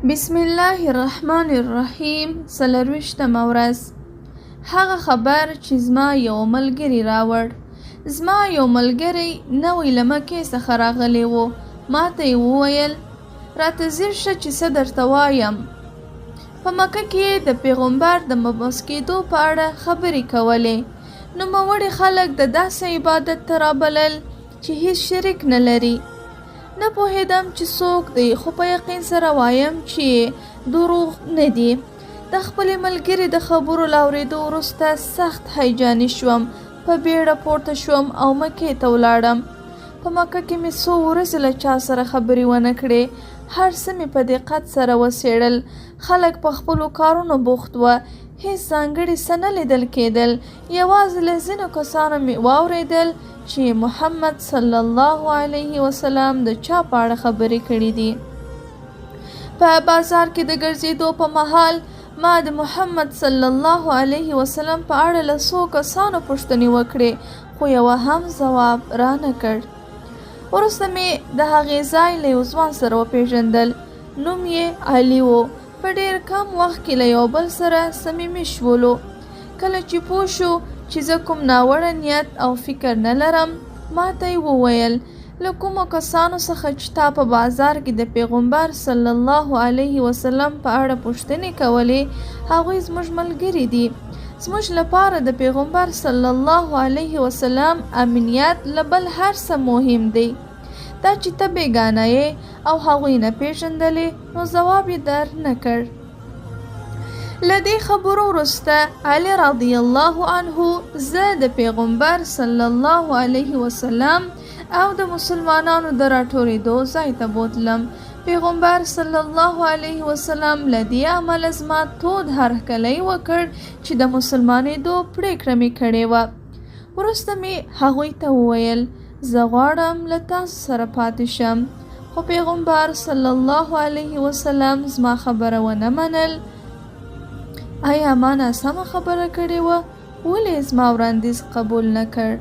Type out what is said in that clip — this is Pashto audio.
بسم الله الرحمن الرحیم. څلرویشتمه ورځ. هغه خبر چې زما یو ملګري راوړ. زما یو ملګری نوی له مکې څخه راغلی و. ما ته یې وویل راته ځیر شه چې څه درته وایم. په مکه کې د پیغمبر د مبعوث کېدو په اړه خبرې کولې. نوموړي خلک د داسې عبادت ته رابلل چې هیڅ شریک نه لري. نه پوهېدم چې څوک دی، خو په یقین سره وایم چې دروغ نه دي. د خپلې ملګرې د خبرو له اورېدو وروسته سخت هیجاني شوم. په بیړه پورته شوم او مکې ته ولاړم. په مکه کې مې څو ورځې له چا سره خبرې ونه کړې. هر څه مې په دقت سره وڅېړل. خلک په خپلو کارونو بوخت وه. هیڅ ځانګړي څه نه لیدل کېدل. یوازې له ځینو کسانو مې واورېدل چې محمد صلی الله علیه وسلم د چا په اړه خبرې کړې دي. په بازار کې د ګرځېدو په مهال ما د محمد صلی الله علیه وسلم په اړه له څو کسانو پوښتنې وکړې، خو یوه هم ځواب رانه کړ. وروسته مې د هغې ځای له یو ځوان سره وپېژندل. نوم یې علي و. په ډېر کم وخت کې له یو بل سره صمیمي شولو. کله چې پوه شو چې زه کوم ناوړه نیت او فکر نه لرم، ما ته یې وویل له کومو کسانو څخه چې تا په بازار کې د پیغمبر صلی الله علیه وسلم په اړه پوښتنې کولې، هغوی زموږ ملګري دي. زموږ لپاره د پیغمبر صلی الله علیه وسلم امنیت له بل هر څه مهم دی. دا چې ته بېګانه یې او هغوی نه پېژندلې، نو ځواب یې در نه کړ. له دې خبرو وروسته علي رضی الله عنه زه د پیغمبر صلی الله علیه وسلم او د مسلمانانو د راټولېدو ځای ته بوتلم. پیغمبر صلی الله علیه وسلم له دې امله زما تود هرکلی وکړ چې د مسلمانېدو پرېکړه مې کړې وه. وروسته مې هغوی ته وویل زه غواړم له تاسو سره پاتې شم، خو پیغمبر صلی الله علیه وسلم زما خبره ونه منل. آیا ما ناسمه خبره کړې وه؟ ولې زما وړاندیز قبول نه کړ؟